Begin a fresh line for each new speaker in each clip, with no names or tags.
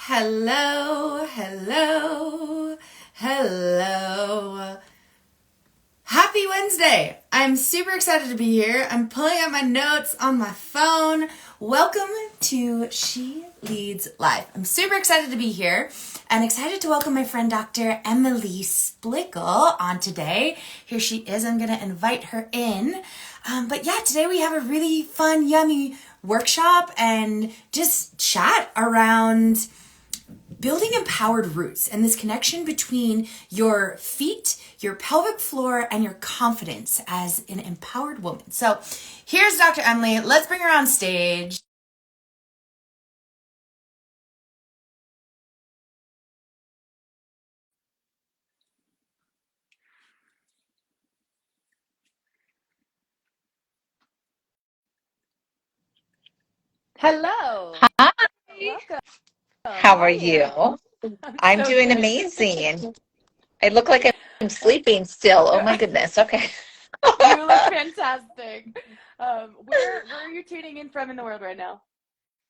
Hello, hello, hello. Happy Wednesday! I'm super excited to be here. I'm pulling out my notes on my phone. Welcome to She Leads Life. I'm super excited to be here and excited to welcome my friend Dr. Emily Splichal on today. Here she is. I'm going to invite her in. But yeah, today we have a really fun, yummy workshop and just chat around building empowered roots and this connection between your feet, your pelvic floor, and your confidence as an empowered woman. So here's Dr. Emily. Let's bring her on stage.
Hello.
Hi,
Welcome.
how
How
are
are you?
you?
I'm
I'm
so
doing
good.
amazing. I look like I'm sleeping still. Oh my goodness. Okay.
You look fantastic. Where are you tuning in from in the world right now?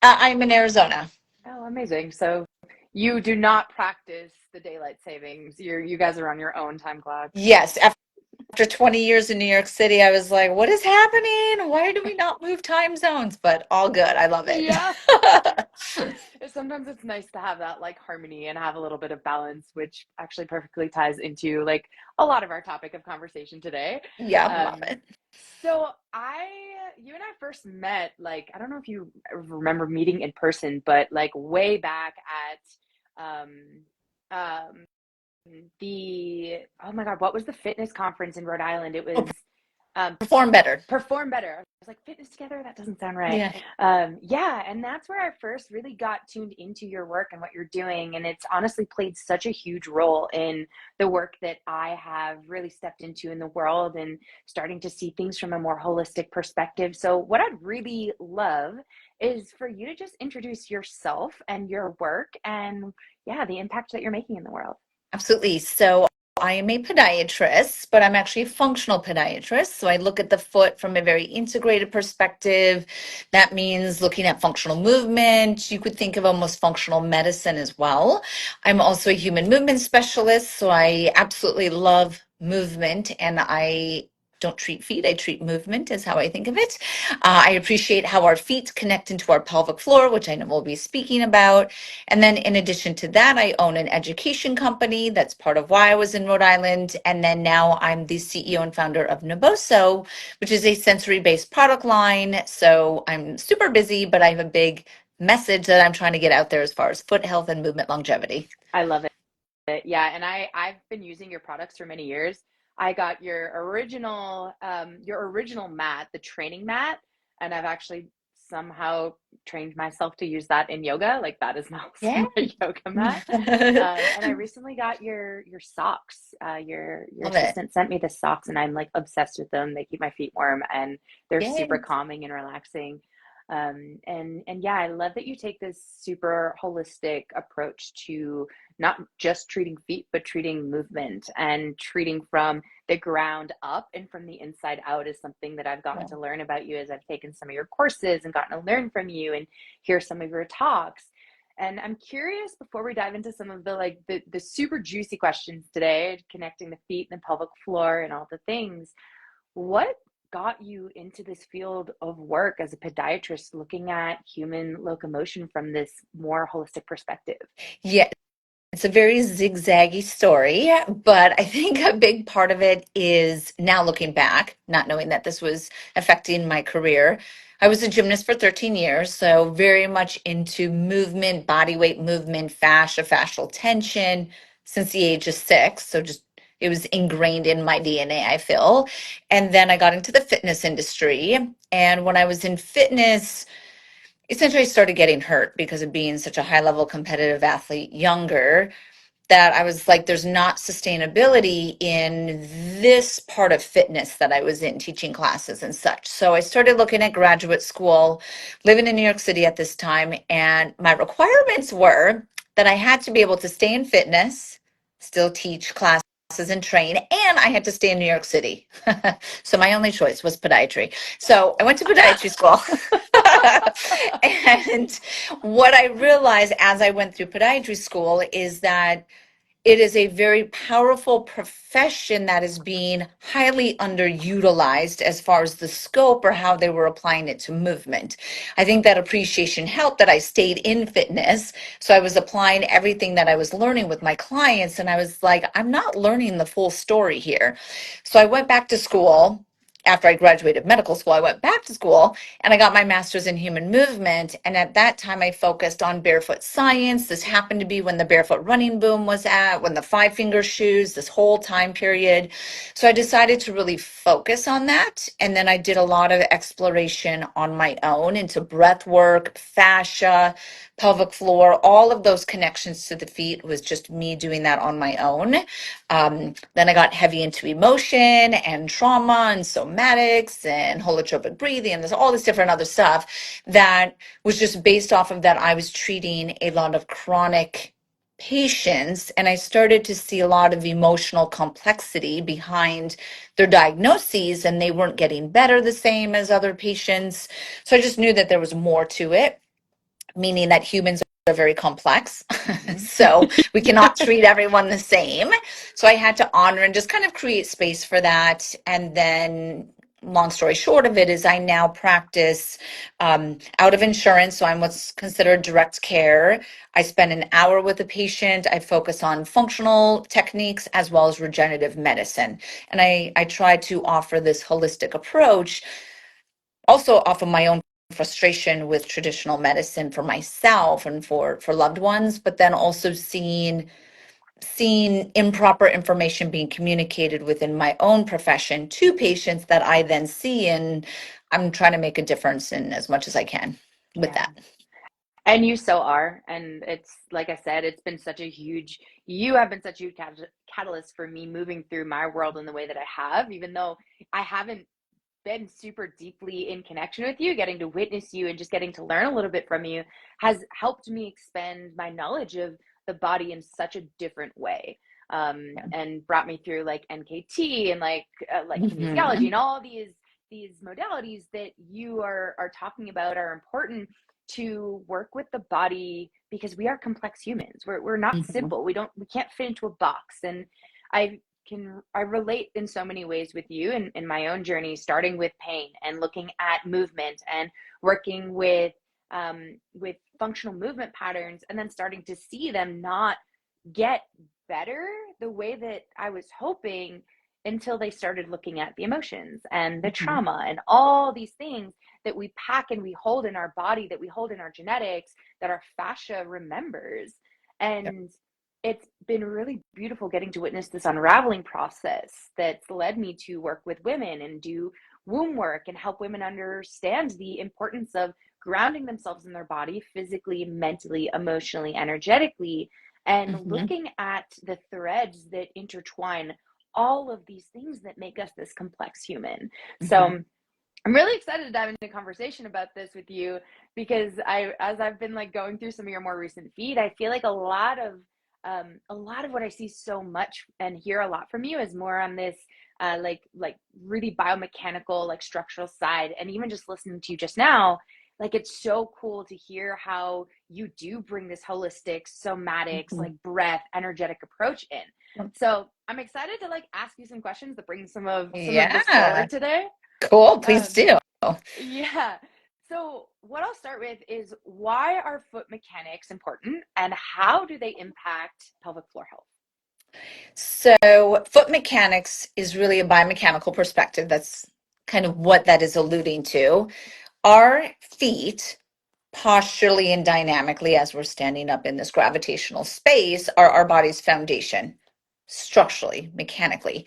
I'm in Arizona.
Oh, amazing. So you do not practice the daylight savings. You guys are on your own time clock.
Yes, after 20 years in New York City, I was like, what is happening? Why do we not move time zones? But all good. I love it.
Yeah. Sometimes it's nice to have that like harmony and have a little bit of balance, which actually perfectly ties into like a lot of our topic of conversation today.
Yeah, love
Um,
it.
so you and I first met, like, I don't know if you remember meeting in person, but like way back at um, oh my God, what was the fitness conference in Rhode Island? It
Oh,
was um,
perform better.
Perform Better. I was like, fitness together? That doesn't sound right.
Yeah.
Yeah, and that's where I first really got tuned into your work and what you're doing. And it's honestly played such a huge role in the work that I have really stepped into in the world and starting to see things from a more holistic perspective. So, what I'd really love is for you to just introduce yourself and your work and, yeah, the impact that you're making in the world.
Absolutely. So I am a podiatrist, but I'm actually a functional podiatrist. So I look at the foot from a very integrated perspective. That means looking at functional movement. You could think of almost functional medicine as well. I'm also a human movement specialist. So I absolutely love movement and I don't treat feet, I treat movement, is how I think of it. I appreciate how our feet connect into our pelvic floor, which I know we'll be speaking about. And then in addition to that, I own an education company. That's part of why I was in Rhode Island. And then now I'm the CEO and founder of Naboso, which is a sensory-based product line. So I'm super busy, but I have a big message that I'm trying to get out there as far as foot health and movement longevity.
I love it. Yeah, and I've been using your products for many years. I got your original mat, the training mat, and I've actually somehow trained myself to use that in yoga. Like that is now
Yeah.
my yoga mat.
Love
And I recently got your socks. Your
it.
assistant sent me the socks, and I'm like obsessed with them. They keep my feet warm, and they're super
Yay.
calming and relaxing. And yeah, I love that you take this super holistic approach to not just treating feet, but treating movement and treating from the ground up and from the inside out is something that I've gotten
Yeah.
to learn about you as I've taken some of your courses and gotten to learn from you and hear some of your talks. And I'm curious before we dive into some of the super juicy questions today, connecting the feet and the pelvic floor and all the things, what got you into this field of work as a podiatrist looking at human locomotion from this more holistic perspective?
Yeah. It's a very zigzaggy story, but I think a big part of it is now looking back, not knowing that this was affecting my career. I was a gymnast for 13 years, so very much into movement, body weight movement, fascia, fascial tension since the age of 6. So just it was ingrained in my DNA, I feel. And then I got into the fitness industry. And when I was in fitness, essentially I started getting hurt because of being such a high level competitive athlete younger that I was like, there's not sustainability in this part of fitness that I was in, teaching classes and such. So I started looking at graduate school, living in New York City at this time. And my requirements were that I had to be able to stay in fitness, still teach classes and train, and I had to stay in New York City. So my only choice was podiatry. So I went to podiatry school. And what I realized as I went through podiatry school is that it is a very powerful profession that is being highly underutilized as far as the scope or how they were applying it to movement. I think that appreciation helped that I stayed in fitness. So I was applying everything that I was learning with my clients. And I was like, I'm not learning the full story here. So I went back to school. After I graduated medical school, I went back to school and I got my master's in human movement. And at that time, I focused on barefoot science. This happened to be when the barefoot running boom was when the five finger shoes, this whole time period. So I decided to really focus on that. And then I did a lot of exploration on my own into breath work, fascia, pelvic floor, all of those connections to the feet was just me doing that on my own. Then I got heavy into emotion and trauma and somatics and holotropic breathing and there's all this different other stuff that was just based off of that. I was treating a lot of chronic patients and I started to see a lot of emotional complexity behind their diagnoses and they weren't getting better the same as other patients. So I just knew that there was more to it, meaning that humans are very complex. So we cannot treat everyone the same. So I had to honor and just kind of create space for that. And then long story short of it is I now practice out of insurance. So I'm what's considered direct care. I spend an hour with a patient. I focus on functional techniques as well as regenerative medicine. And I try to offer this holistic approach also off of my own frustration with traditional medicine for myself and for loved ones, but then also seeing improper information being communicated within my own profession to patients that I then see, and I'm trying to make a difference in as much as I can with
Yeah.
that.
And you so are. And it's like I said, it's been such a huge, you have been such a huge catalyst for me moving through my world in the way that I have, even though I haven't been super deeply in connection with you. Getting to witness you and just getting to learn a little bit from you has helped me expand my knowledge of the body in such a different way.
Yeah.
And brought me through like NKT and like kinesiology
Mhm.
and all these modalities that you are talking about are important to work with the body because we are complex humans. We're not
Mhm.
simple. We can't fit into a box. And I I relate in so many ways with you in my own journey, starting with pain and looking at movement and working with functional movement patterns, and then starting to see them not get better the way that I was hoping until they started looking at the emotions and the
Mhm.
trauma and all these things that we pack and we hold in our body, that we hold in our genetics, that our fascia remembers.
Yep.
And it's been really beautiful getting to witness this unraveling process that's led me to work with women and do womb work and help women understand the importance of grounding themselves in their body physically, mentally, emotionally, energetically, and
Mhm.
looking at the threads that intertwine all of these things that make us this complex human.
Mhm.
So I'm really excited to dive into a conversation about this with you because as I've been like going through some of your more recent feed, I feel like a lot of what I see so much and hear a lot from you is more on this like really biomechanical, like structural side. And even just listening to you just now, like it's so cool to hear how you do bring this holistic, somatics, like
Mhm.
breath, energetic approach in.
Yep.
So I'm excited to like ask you some questions to bring some of this
Yeah.
forward today.
Cool. Please
Um,
do.
yeah. So, what I'll start with is why are foot mechanics important and how do they impact pelvic floor health?
So, foot mechanics is really a biomechanical perspective. That's kind of what that is alluding to. Our feet, posturally and dynamically, as we're standing up in this gravitational space, are our body's foundation, structurally, mechanically.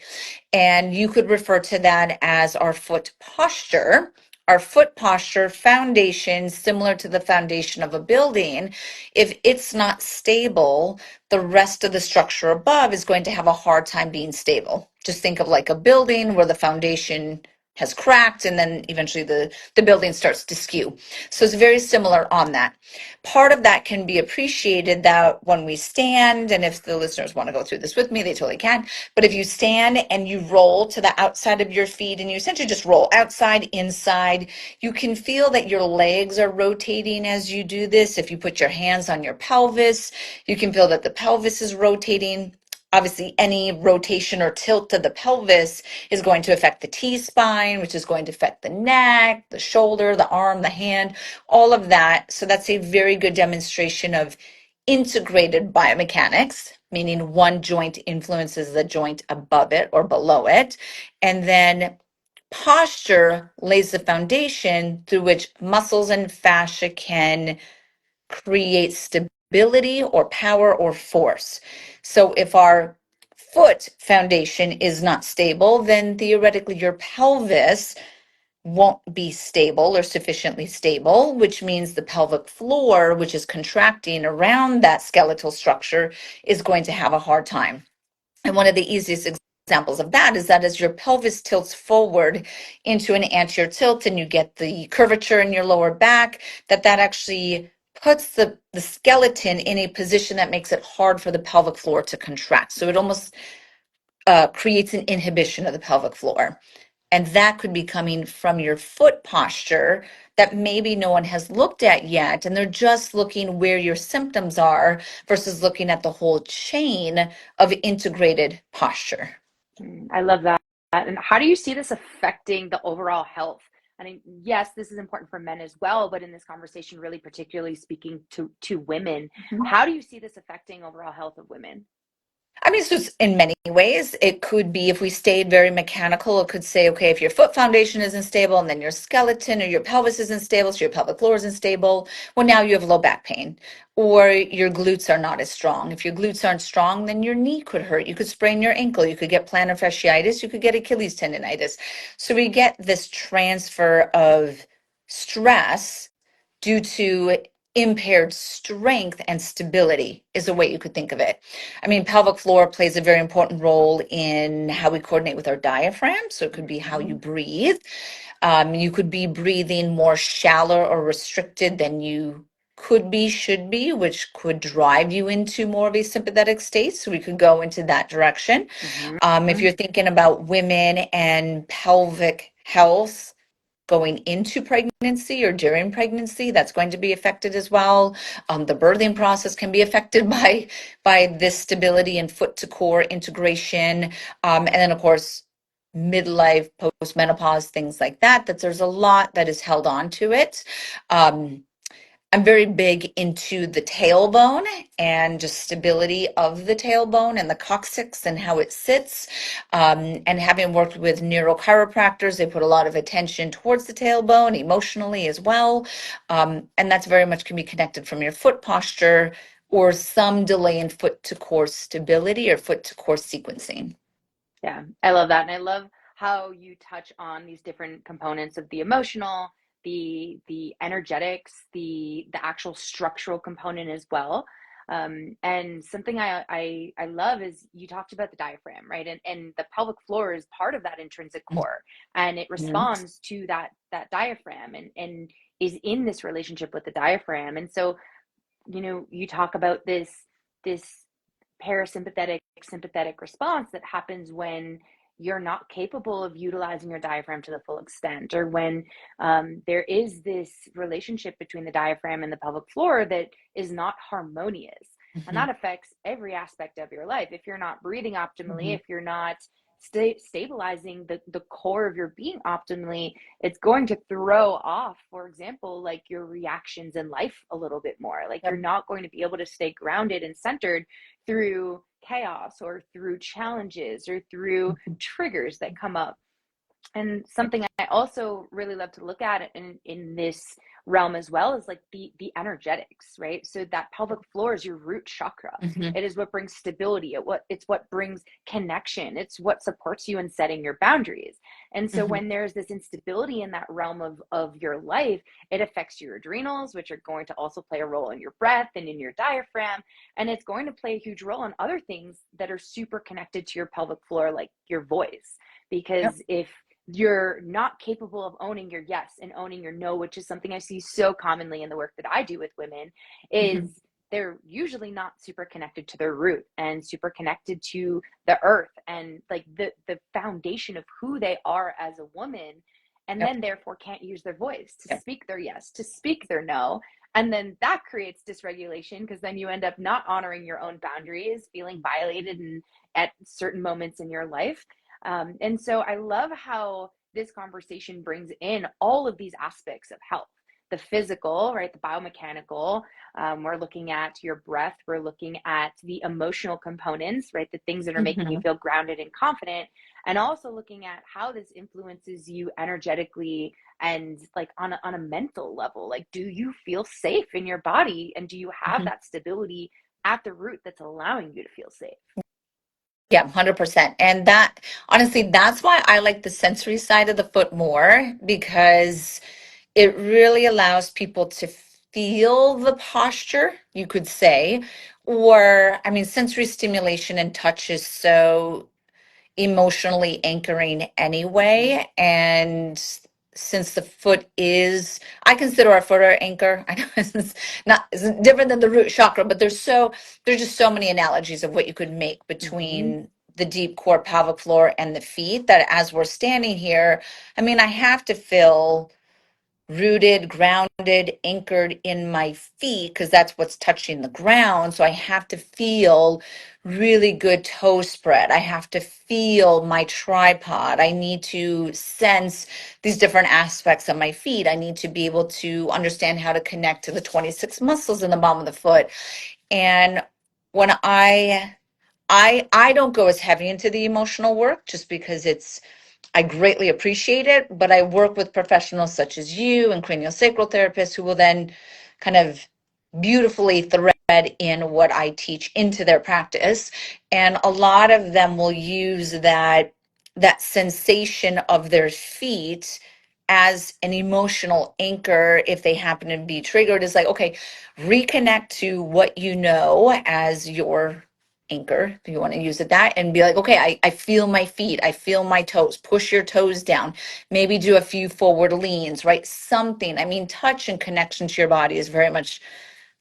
And you could refer to that as our foot posture. Our foot posture foundation, similar to the foundation of a building, if it's not stable, the rest of the structure above is going to have a hard time being stable. Just think of like a building where the foundation has cracked, and then eventually the building starts to skew. So it's very similar on that. Part of that can be appreciated that when we stand, and if the listeners want to go through this with me, they totally can. But if you stand and you roll to the outside of your feet and you essentially just roll outside, inside, you can feel that your legs are rotating as you do this. If you put your hands on your pelvis, you can feel that the pelvis is rotating. Obviously, any rotation or tilt of the pelvis is going to affect the T-spine, which is going to affect the neck, the shoulder, the arm, the hand, all of that. So that's a very good demonstration of integrated biomechanics, meaning one joint influences the joint above it or below it. And then posture lays the foundation through which muscles and fascia can create stability or power or force. So if our foot foundation is not stable, then theoretically your pelvis won't be stable or sufficiently stable, which means the pelvic floor, which is contracting around that skeletal structure, is going to have a hard time. And one of the easiest examples of that is that as your pelvis tilts forward into an anterior tilt and you get the curvature in your lower back, that actually puts the skeleton in a position that makes it hard for the pelvic floor to contract. So it almost creates an inhibition of the pelvic floor. And that could be coming from your foot posture that maybe no one has looked at yet. And they're just looking where your symptoms are versus looking at the whole chain of integrated posture.
I love that. And how do you see this affecting the overall health? I mean, yes, this is important for men as well, but in this conversation, really particularly speaking to women, how do you see this affecting overall health of women?
I mean, so in many ways, it could be if we stayed very mechanical, it could say, okay, if your foot foundation isn't stable and then your skeleton or your pelvis isn't stable, so your pelvic floor isn't stable, well, now you have low back pain or your glutes are not as strong. If your glutes aren't strong, then your knee could hurt. You could sprain your ankle. You could get plantar fasciitis. You could get Achilles tendonitis. So we get this transfer of stress due to impaired strength and stability is a way you could think of it. I mean, pelvic floor plays a very important role in how we coordinate with our diaphragm. So it could be how you breathe. You could be breathing more shallow or restricted than you could be, should be, which could drive you into more of a sympathetic state. So we could go into that direction. If you're thinking about women and pelvic health, going into pregnancy or during pregnancy, that's going to be affected as well. The birthing process can be affected by this stability and foot to core integration. And then, of course, midlife, post-menopause, things like that, that there's a lot that is held on to it. I'm very big into the tailbone and just stability of the tailbone and the coccyx and how it sits. And having worked with neurochiropractors, they put a lot of attention towards the tailbone emotionally as well. And that's very much can be connected from your foot posture or some delay in foot to core stability or foot to core sequencing.
Yeah, I love that. And I love how you touch on these different components of the emotional, the energetics, the actual structural component as well. And something I love is you talked about the diaphragm, right? And the pelvic floor is part of that intrinsic core, and it
Mhm.
responds to that diaphragm and is in this relationship with the diaphragm. And so, you talk about this parasympathetic sympathetic response that happens when you're not capable of utilizing your diaphragm to the full extent, or when there is this relationship between the diaphragm and the pelvic floor that is not harmonious. And
Mhm.
that affects every aspect of your life. If you're not breathing optimally,
Mhm.
if you're not stabilizing the core of your being optimally, it's going to throw off, for example, like your reactions in life a little bit more. Like you're
Yep.
not going to be able to stay grounded and centered through chaos or through challenges or through triggers that come up. And something I also really love to look at in this realm as well is like the energetics, right? So that pelvic floor is your root chakra.
Mhm.
It is what brings stability. It's what brings connection. It's what supports you in setting your boundaries. And so
Mhm.
when there's this instability in that realm of your life, it affects your adrenals, which are going to also play a role in your breath and in your diaphragm. And it's going to play a huge role in other things that are super connected to your pelvic floor, like your voice.
Yep.
Because if you're not capable of owning your yes and owning your no, which is something I see so commonly in the work that I do with women,
Mm-hmm.
is they're usually not super connected to their root and super connected to the earth and like the foundation of who they are as a woman, and
Yep.
then therefore can't use their voice to
Yep.
speak their yes, to speak their no. And then that creates dysregulation because then you end up not honoring your own boundaries, feeling violated and at certain moments in your life. And so I love how this conversation brings in all of these aspects of health, the physical, right? The biomechanical. We're looking at your breath. We're looking at the emotional components, right? The things that are making you
Mm-hmm.
feel grounded and confident. And also looking at how this influences you energetically and like on a mental level. Like, do you feel safe in your body? And do you have
Mm-hmm.
that stability at the root that's allowing you to feel safe?
Yeah, 100%. And that, honestly, that's why I like the sensory side of the foot more, because it really allows people to feel the posture, you could say. Or, I mean, sensory stimulation and touch is so emotionally anchoring
Mm-hmm.
anyway. And since the foot is, I consider our foot our anchor. I know it's different than the root chakra, but there's just so many analogies of what you could make
Mm-hmm.
between the deep core pelvic floor and the feet, that as we're standing here, I mean, I have to feel rooted, grounded, anchored in my feet because that's what's touching the ground. So I have to feel really good toe spread. I have to feel my tripod. I need to sense these different aspects of my feet. I need to be able to understand how to connect to the 26 muscles in the bottom of the foot. And when I don't go as heavy into the emotional work just because I greatly appreciate it, but I work with professionals such as you and craniosacral therapists who will then kind of beautifully thread in what I teach into their practice. And a lot of them will use that sensation of their feet as an emotional anchor if they happen to be triggered. Is like, okay, reconnect to what you know as your anchor, if you want to use it that, and be like, okay, I feel my feet, I feel my toes, push your toes down, maybe do a few forward leans, right? Something. I mean, touch and connection to your body is very much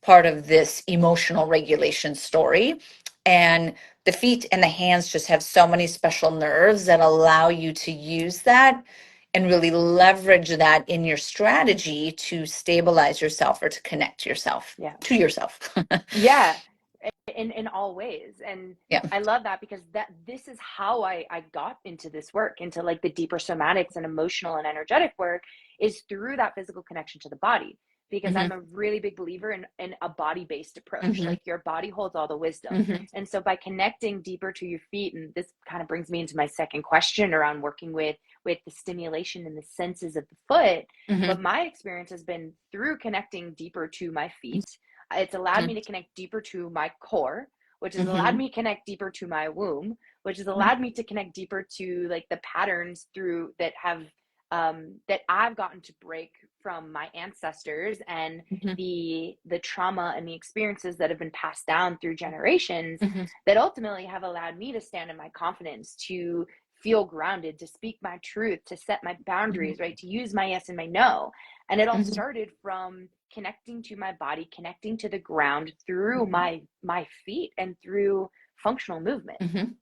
part of this emotional regulation story. And the feet and the hands just have so many special nerves that allow you to use that and really leverage that in your strategy to stabilize yourself or to connect yourself
Yeah.
to yourself.
Yeah, in all ways. And
Yeah.
I love that because that this is how I got into this work, into like the deeper somatics and emotional and energetic work, is through that physical connection to the body. Because I'm
Hmm.
a really big believer in a body-based approach.
Hmm.
Like your body holds all the wisdom.
Hmm.
And so by connecting deeper to your feet, and this kind of brings me into my second question around working with the stimulation and the senses of the foot.
Hmm.
But my experience has been through connecting deeper to my feet. It's allowed me to connect deeper to my core, which has allowed
Hmm.
me to connect deeper to my womb, which has
Hmm.
allowed me to connect deeper to like the patterns through that have that I've gotten to break from my ancestors, and
Hmm.
the trauma and the experiences that have been passed down through generations,
Hmm.
that ultimately have allowed me to stand in my confidence, to feel grounded, to speak my truth, to set my boundaries, right? To use my yes and my no. And it all
Hmm.
started from connecting to my body, connecting to the ground through my feet and through functional movement.
Hmm.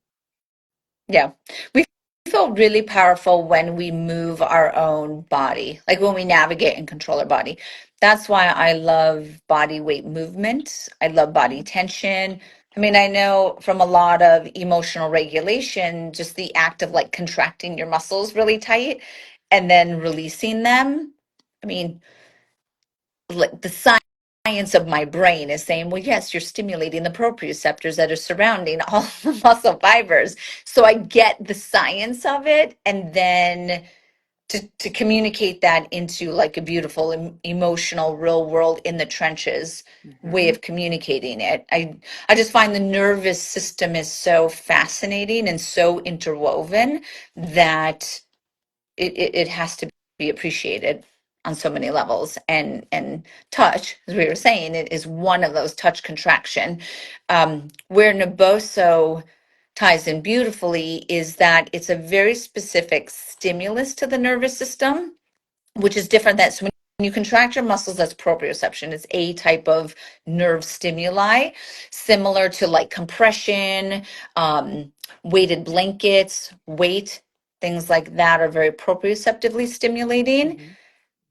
Yeah. We feel really powerful when we move our own body, like when we navigate and control our body. That's why I love body weight movement. I love body tension. I mean, I know from a lot of emotional regulation, just the act of like contracting your muscles really tight and then releasing them. I mean, like the science of my brain is saying, well, yes, you're stimulating the proprioceptors that are surrounding all the muscle fibers. So I get the science of it. And then to communicate that into like a beautiful emotional, real world in the trenches way
Mm-hmm.
of communicating it. I just find the nervous system is so fascinating and so interwoven that it has to be appreciated on so many levels, and touch, as we were saying, it is one of those touch contraction, where Naboso ties in beautifully is that it's a very specific stimulus to the nervous system, which is different. That's when you contract your muscles, that's proprioception. It's a type of nerve stimuli, similar to like compression, weighted blankets, weight, things like that are very proprioceptively stimulating.
Mm-hmm.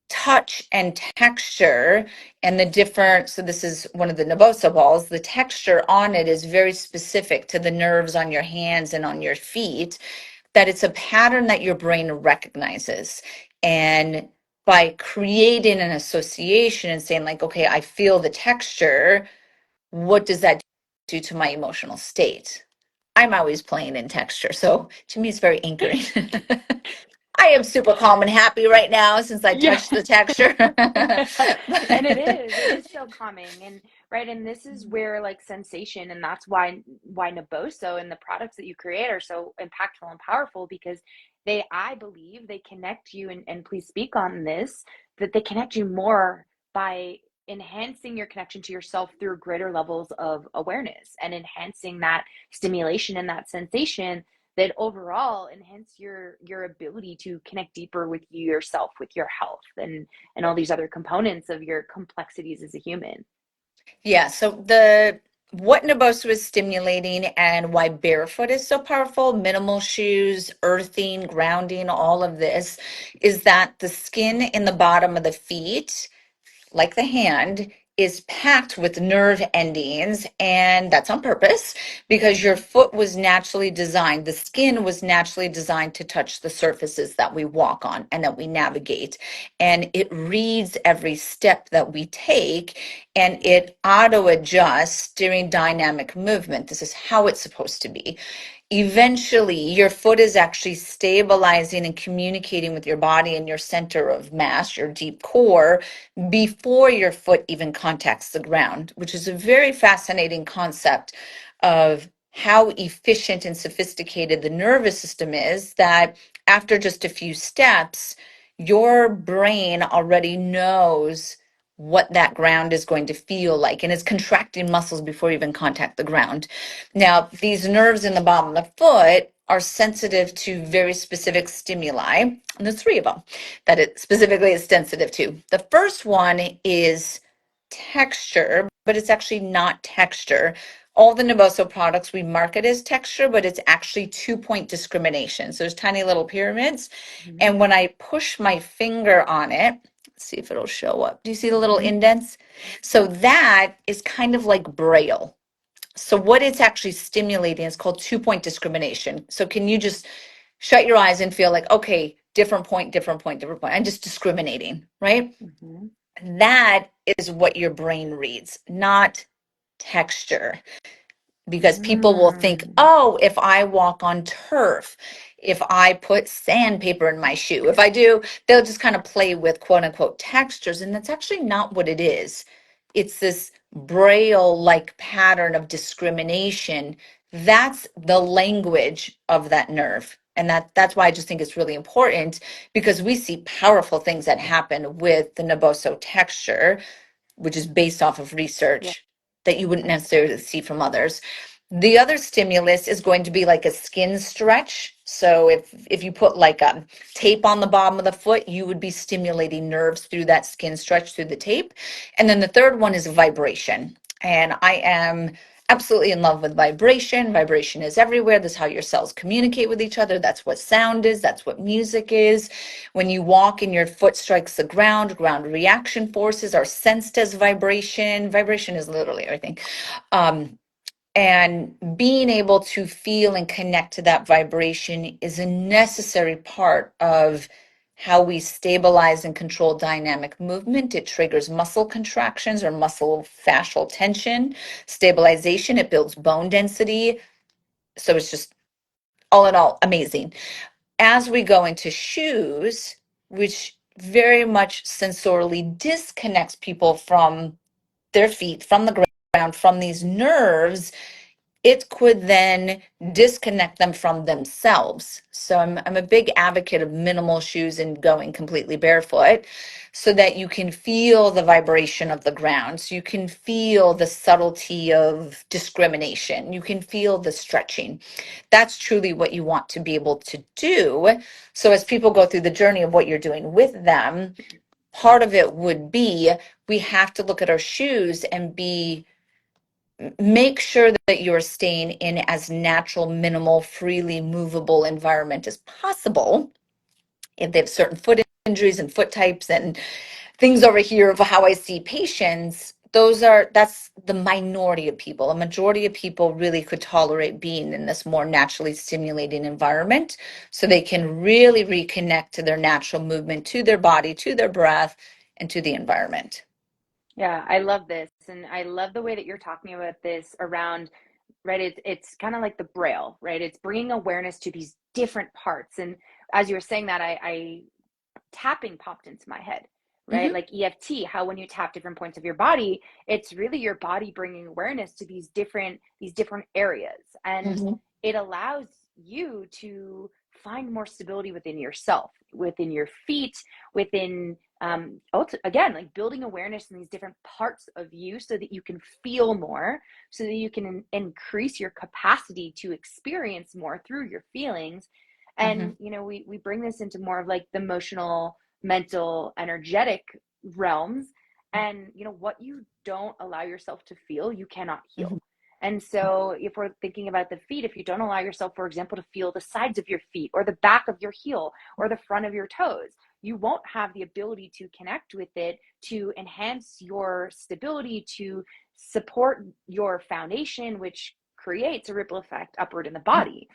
Touch and texture and the different, so this is one of the Naboso balls, the texture on it is very specific to the nerves on your hands and on your feet, that it's a pattern that your brain recognizes. And by creating an association and saying like, okay, I feel the texture, what does that do to my emotional state? I'm always playing in texture, so to me it's very anchoring. I am super calm and happy right now since I
Yeah.
touched the texture.
And it is so calming. And right, and this is where like sensation, and that's why Naboso and the products that you create are so impactful and powerful, because I believe they connect you, and please speak on this, that they connect you more by enhancing your connection to yourself through greater levels of awareness and enhancing that stimulation and that sensation, that overall enhance your ability to connect deeper with yourself, with your health, and all these other components of your complexities as a human.
Yeah, so the what Naboso is stimulating and why barefoot is so powerful, minimal shoes, earthing, grounding, all of this, is that the skin in the bottom of the feet, like the hand, is packed with nerve endings, and that's on purpose because your
Mm-hmm.
foot was naturally designed, the skin was naturally designed to touch the surfaces that we walk on and that we navigate. And it reads every step that we take, and it auto adjusts during dynamic movement. This is how it's supposed to be. Eventually, your foot is actually stabilizing and communicating with your body and your center of mass, your deep core, before your foot even contacts the ground, which is a very fascinating concept of how efficient and sophisticated the nervous system is, that after just a few steps, your brain already knows what that ground is going to feel like and is contracting muscles before you even contact the ground. Now, these nerves in the bottom of the foot are sensitive to very specific stimuli, and there's three of them that it specifically is sensitive to. The first one is texture, but it's actually not texture. All the Naboso products we market as texture, but it's actually 2-point discrimination. So there's tiny little pyramids.
Mm-hmm.
And when I push my finger on it, let's see if it'll show up. Do you see the little
Mm-hmm.
indents? So that is kind of like Braille. So what it's actually stimulating is called 2-point discrimination. So can you just shut your eyes and feel like, okay, different point, different point, different point. I'm just discriminating, right?
Mm-hmm.
That is what your brain reads, not texture. Because people will think,
Mm.
oh, if I walk on turf, if I put sandpaper in my shoe, if I do, they'll just kind of play with quote unquote textures. And that's actually not what it is. It's this braille like pattern of discrimination. That's the language of that nerve. And that's why I just think it's really important, because we see powerful things that happen with the Naboso texture, which is based off of
Yeah.
research that you wouldn't necessarily see from others. The other stimulus is going to be like a skin stretch. So if you put like a tape on the bottom of the foot, you would be stimulating nerves through that skin stretch through the tape. And then the third one is vibration. And I am absolutely in love with vibration. Vibration is everywhere. That's how your cells communicate with each other. That's what sound is. That's what music is. When you walk and your foot strikes the ground, ground reaction forces are sensed as vibration. Vibration is literally everything. And being able to feel and connect to that vibration is a necessary part of how we stabilize and control dynamic movement. It triggers muscle contractions or muscle fascial tension, stabilization. It builds bone density. So it's just all in all amazing. As we go into shoes, which very much sensorily disconnects people from their feet, from the ground, from these nerves, it could then disconnect them from themselves. So I'm a big advocate of minimal shoes and going completely barefoot so that you can feel the vibration of the ground. So you can feel the subtlety of discrimination. You can feel the stretching. That's truly what you want to be able to do. So as people go through the journey of what you're doing with them, part of it would be we have to look at our shoes and make sure that you're staying in as natural, minimal, freely movable environment as possible. If they have certain foot injuries and foot types and things over here of how I see patients, that's the minority of people. A majority of people really could tolerate being in this more naturally stimulating environment so they can really reconnect to their natural movement, to their body, to their breath, and to the environment.
Yeah, I love this. And I love the way that you're talking about this around, right? It's kind of like the braille, right? It's bringing awareness to these different parts. And as you were saying that, I tapping popped into my head, right?
Mm-hmm,
Like EFT, how when you tap different points of your body, it's really your body bringing awareness to these different areas, and
mm-hmm,
it allows you to find more stability within yourself, within your feet, within again, like building awareness in these different parts of you so that you can feel more, so that you can increase your capacity to experience more through your feelings.
mm-hmm,
And we bring this into more of like the emotional, mental, energetic realms. And what you don't allow yourself to feel, you cannot
mm-hmm,
heal. And so if we're thinking about the feet, if you don't allow yourself, for example, to feel the sides of your feet or the back of your heel or the front of your toes, you won't have the ability to connect with it, to enhance your stability, to support your foundation, which creates a ripple effect upward in the body.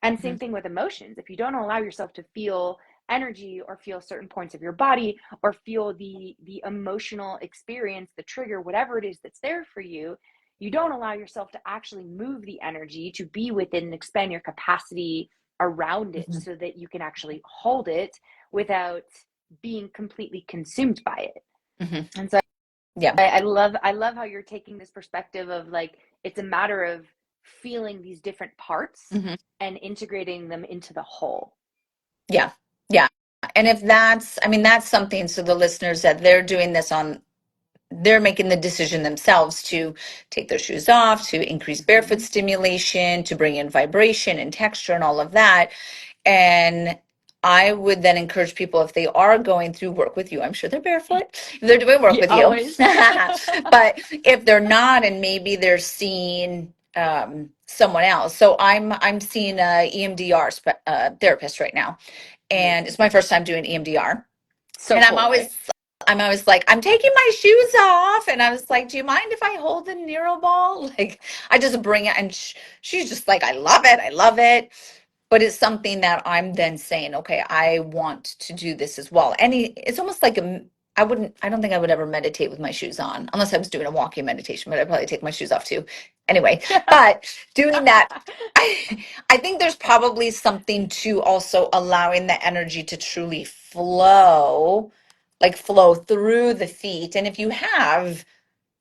And
mm-hmm,
same thing with emotions. If you don't allow yourself to feel energy or feel certain points of your body or feel the emotional experience, the trigger, whatever it is that's there for you, you don't allow yourself to actually move the energy to be within and expand your capacity around it
mm-hmm,
so that you can actually hold it without being completely consumed by it.
mm-hmm.
And so
Yeah.
I love how you're taking this perspective of like it's a matter of feeling these different parts
Mm-hmm.
and integrating them into the whole.
Yeah. Yeah. And if I mean, that's something, so the listeners that they're making the decision themselves to take their shoes off, to increase barefoot
Mm-hmm.
stimulation, to bring in vibration and texture and all of that. And I would then encourage people, if they are going through work with you, I'm sure they're barefoot, if they're doing work
Yeah,
with you.
always.
But if they're not, and maybe they're seeing someone else. So I'm seeing a EMDR therapist right now, and it's
Amazing.
my first time doing EMDR.
So
And
cool, right?
I'm always like, I'm taking my shoes off. And I was like, do you mind if I hold the Nero ball? Like, I just bring it. And she's just like, I love it. I love it. But it's something that I'm then saying, okay, I want to do this as well. It's almost like I don't think I would ever meditate with my shoes on unless I was doing a walking meditation, but I'd probably take my shoes off too. Anyway, but doing that, I think there's probably something to also allowing the energy to truly flow, like flow through the feet. And if you have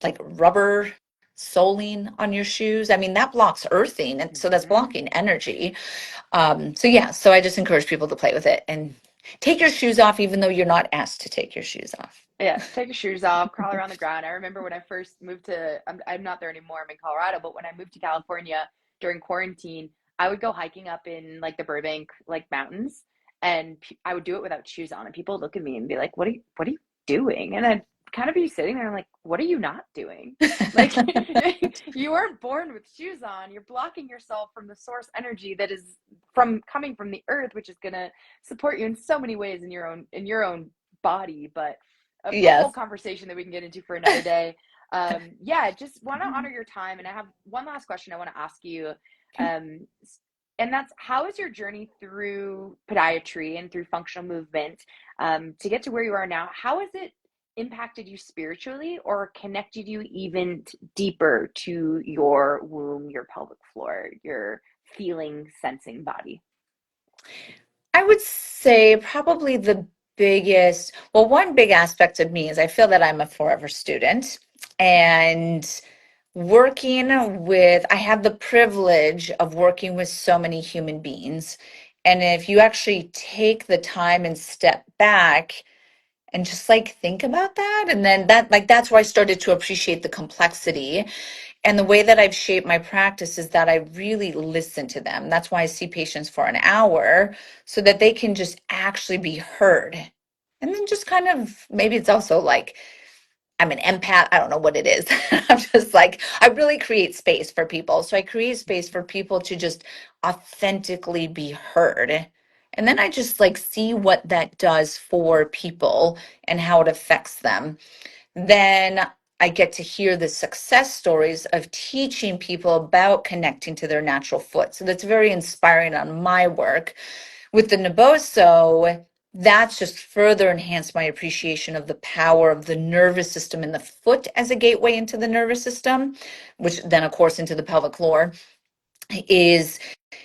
like rubber soling on your shoes, I mean, that blocks earthing. And so that's
Mm-hmm.
blocking energy. So yeah, so I just encourage people to play with it and take your shoes off, even though you're not asked to take your shoes off.
Yeah, take your shoes off, crawl around the ground. I remember when I first moved I'm not there anymore, I'm in Colorado, but when I moved to California during quarantine, I would go hiking up in like the Burbank like mountains, and I would do it without shoes on, and people would look at me and be like, what are you doing? And I'd kind of be sitting there, I'm like, what are you not doing? Like, you weren't born with shoes on. You're blocking yourself from the source energy that is from coming from the earth, which is gonna support you in so many ways in your own body. But a whole
Yes.
conversation that we can get into for another day. Yeah, just want to honor your time. And I have one last question I want to ask you.
Okay.
Um, and that's, how is your journey through podiatry and through functional movement to get to where you are now? How has it impacted you spiritually or connected you even deeper to your womb, your pelvic floor, your feeling, sensing body?
I would say probably one big aspect of me is I feel that I'm a forever student. And I have the privilege of working with so many human beings. And if you actually take the time and step back and just like think about that, and then that's where I started to appreciate the complexity. And the way that I've shaped my practice is that I really listen to them. That's why I see patients for an hour so that they can just actually be heard. And then just kind of maybe it's also like I'm an empath. I don't know what it is. I'm just like, I really create space for people. So I create space for people to just authentically be heard. And then I just like see what that does for people and how it affects them. Then I get to hear the success stories of teaching people about connecting to their natural foot. So that's very inspiring on my work. With the Naboso, that's just further enhanced my appreciation of the power of the nervous system in the foot as a gateway into the nervous system, which then, of course, into the pelvic floor, is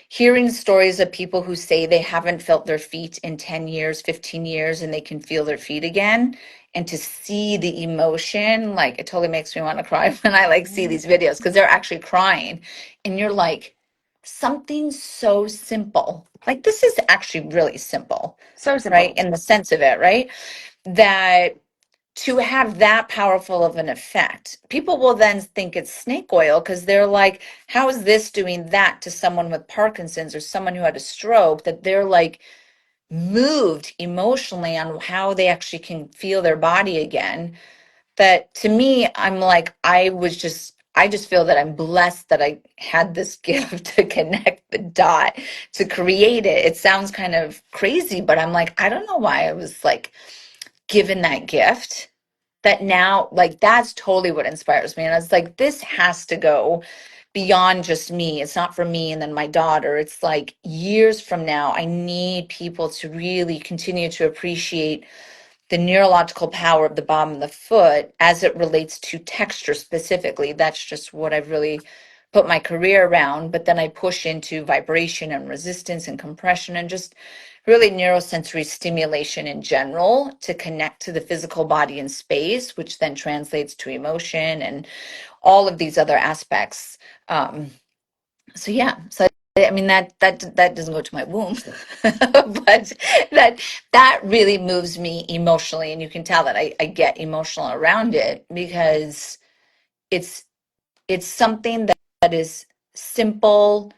hearing stories of people who say they haven't felt their feet in 10 years, 15 years, and they can feel their feet again. And to see the emotion, like it totally makes me want to cry when I like see these videos because they're actually crying. And you're like, something so simple. Like this is actually really simple,
So
right?
simple.
In the sense of it, right? That to have that powerful of an effect, people will then think it's snake oil because they're like, how is this doing that to someone with Parkinson's or someone who had a stroke, that they're like moved emotionally on how they actually can feel their body again. That to me, I'm like, I just feel that I'm blessed that I had this gift to connect the dot, to create it. It sounds kind of crazy, but I'm like, I don't know why I was like given that gift. That now, like, that's totally what inspires me. And I was like, this has to go beyond just me. It's not for me and then my daughter. It's like years from now, I need people to really continue to appreciate the neurological power of the bottom of the foot as it relates to texture specifically. That's just what I've really put my career around. But then I push into vibration and resistance and compression and just really neurosensory stimulation in general to connect to the physical body and space, which then translates to emotion and all of these other aspects. So yeah, so I mean that doesn't go to my womb, but that really moves me emotionally, and you can tell that I get emotional around it because it's it's something that is simple,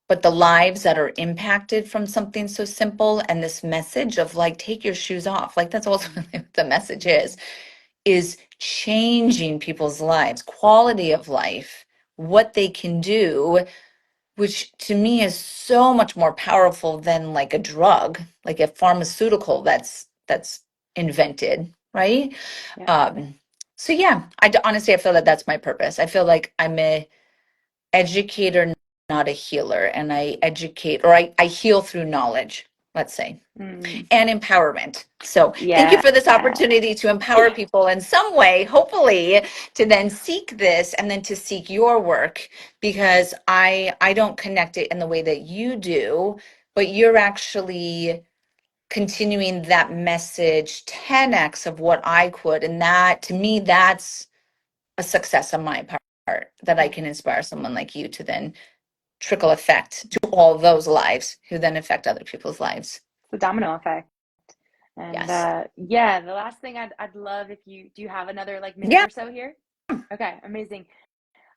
but the lives that are impacted from something so simple, and this message of like take your shoes off, like that's ultimately what the message is changing people's lives, quality of life, what they can do, which to me is so much more powerful than like a drug, like a pharmaceutical that's invented, right?
Yeah.
Um, so yeah, honestly I feel that that's my purpose. I feel like I'm a educator, not a healer, and I educate or I heal through knowledge, let's say,
Mm.
and empowerment. So thank you
Yeah.
for this opportunity to empower people in some way, hopefully, to then seek this and then to seek your work, because I don't connect it in the way that you do, but you're actually continuing that message 10x of what I could. And that to me, that's a success on my part, that I
Yeah.
can inspire someone like you to then trickle effect to all those lives who then affect other people's lives.
The domino effect. And
Yes.
yeah, the last thing I'd love if you do you have another like minute
Yeah.
or so here? Okay, amazing.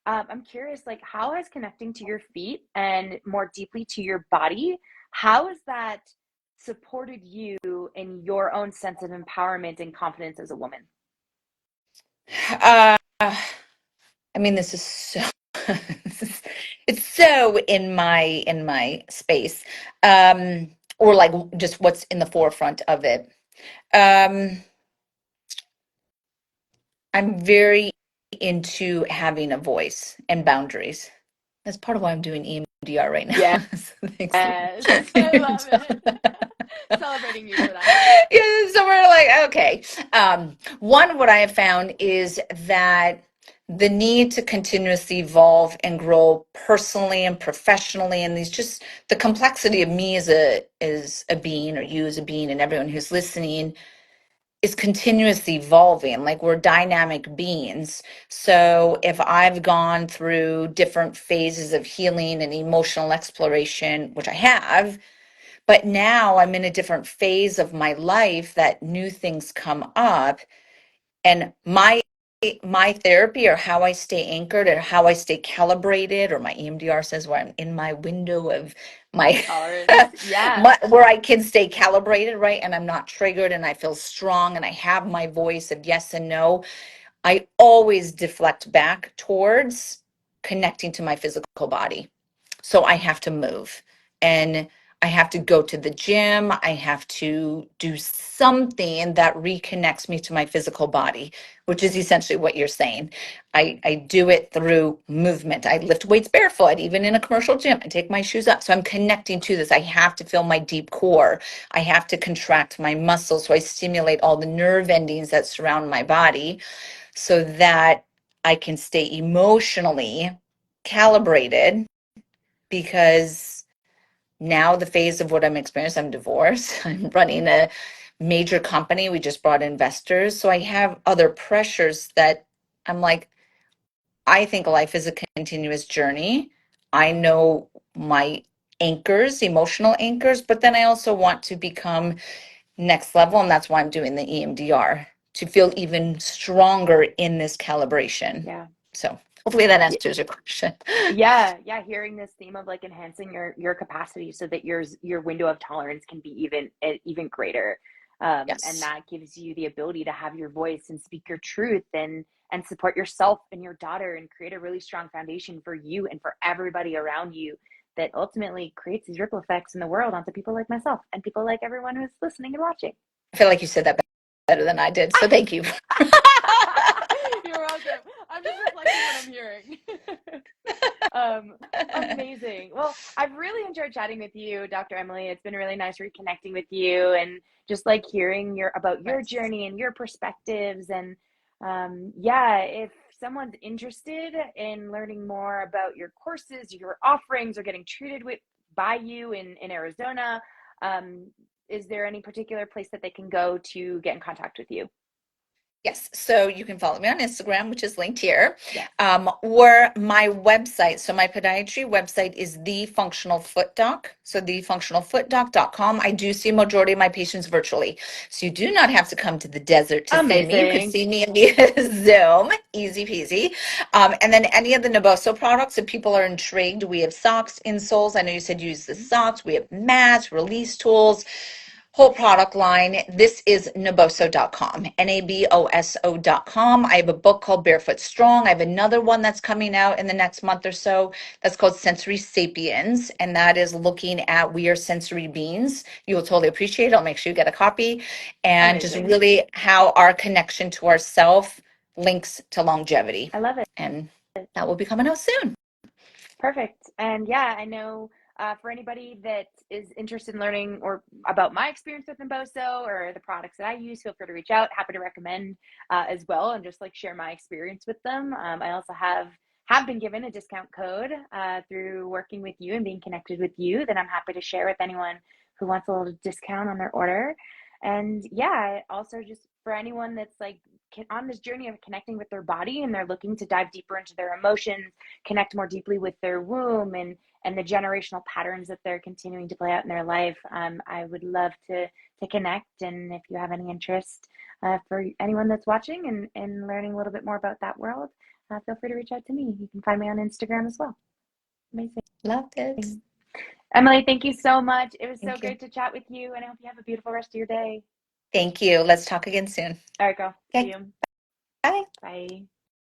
I'm curious, like, how has connecting to your feet and more deeply to your body, how has that supported you in your own sense of empowerment and confidence as a woman?
I mean, this is so it's so in my space. Or like just what's in the forefront of it. Um, I'm very into having a voice and boundaries. That's part of why I'm doing EMDR right now.
Yes,
So thanks.
I love it. Celebrating you for that.
Yeah, so we're like, okay. One, what I have found is that the need to continuously evolve and grow personally and professionally, and these just the complexity of me as a being, or you as a being, and everyone who's listening is continuously evolving. Like we're dynamic beings. So if I've gone through different phases of healing and emotional exploration, which I have, but now I'm in a different phase of my life that new things come up, and my therapy, or how I stay anchored, or how I stay calibrated, or my EMDR says where I'm in my window of my,
Tolerance. Yeah.
where I can stay calibrated, right? And I'm not triggered, and I feel strong, and I have my voice of yes and no. I always deflect back towards connecting to my physical body. So I have to move, and I have to go to the gym. I have to do something that reconnects me to my physical body, which is essentially what you're saying. I do it through movement. I lift weights barefoot, even in a commercial gym. I take my shoes off. So I'm connecting to this. I have to feel my deep core. I have to contract my muscles. So I stimulate all the nerve endings that surround my body so that I can stay emotionally calibrated, because now the phase of what I'm experiencing, I'm divorced. I'm running a major company. We just brought investors. So I have other pressures that I'm like, I think life is a continuous journey. I know my anchors, emotional anchors, but then I also want to become next level. And that's why I'm doing the EMDR, to feel even stronger in this calibration.
Yeah.
So hopefully that answers your question.
Yeah, yeah, hearing this theme of like enhancing your capacity so that your window of tolerance can be even greater. And
Yes.
that gives you the ability to have your voice and speak your truth and support yourself and your daughter and create a really strong foundation for you and for everybody around you, that ultimately creates these ripple effects in the world onto people like myself and people like everyone who's listening and watching.
I feel like you said that better than I did. So thank you.
You're welcome. I'm just reflecting what I'm hearing. Amazing. Well, I've really enjoyed chatting with you, Dr. Emily. It's been really nice reconnecting with you and just like hearing about your
Nice.
journey and your perspectives. And yeah, if someone's interested in learning more about your courses, your offerings, or getting treated with by you in Arizona, um, is there any particular place that they can go to get in contact with you?
Yes, so you can follow me on Instagram, which is linked here,
Yes.
or my website. So my podiatry website is The Functional Foot Doc. So thefunctionalfootdoc.com. I do see a majority of my patients virtually. So you do not have to come to the desert to see me. You could
Amazing.
see me via Zoom, easy peasy. And then any of the Naboso products, if people are intrigued, we have socks, insoles. I know you said you use the socks. We have mats, release tools, whole product line. This is naboso.com, naboso.com. I have a book called Barefoot Strong. I have another one that's coming out in the next month or so that's called Sensory Sapiens, and that is looking at we are sensory beings. You will totally appreciate it. I'll make sure you get a copy, and just
Amazing.
really how our connection to ourself links to longevity.
I love it.
And that will be coming out soon.
Perfect. And yeah, I know for anybody that is interested in learning or about my experience with Nimboso or the products that I use, feel free to reach out. Happy to recommend as well, and just like share my experience with them. I also have been given a discount code through working with you and being connected with you that I'm happy to share with anyone who wants a little discount on their order. And yeah, also just for anyone that's like on this journey of connecting with their body and they're looking to dive deeper into their emotions, connect more deeply with their womb and the generational patterns that they're continuing to play out in their life. I would love to connect, and if you have any interest for anyone that's watching and learning a little bit more about that world, feel free to reach out to me. You can find me on Instagram as well. Amazing.
Loved it.
Emily, thank you so much. It was so
Thank you.
great to chat with you, and I hope you have a beautiful rest of your day.
Thank you. Let's talk again soon.
All right, girl. See
Okay.
you.
Bye.
Bye.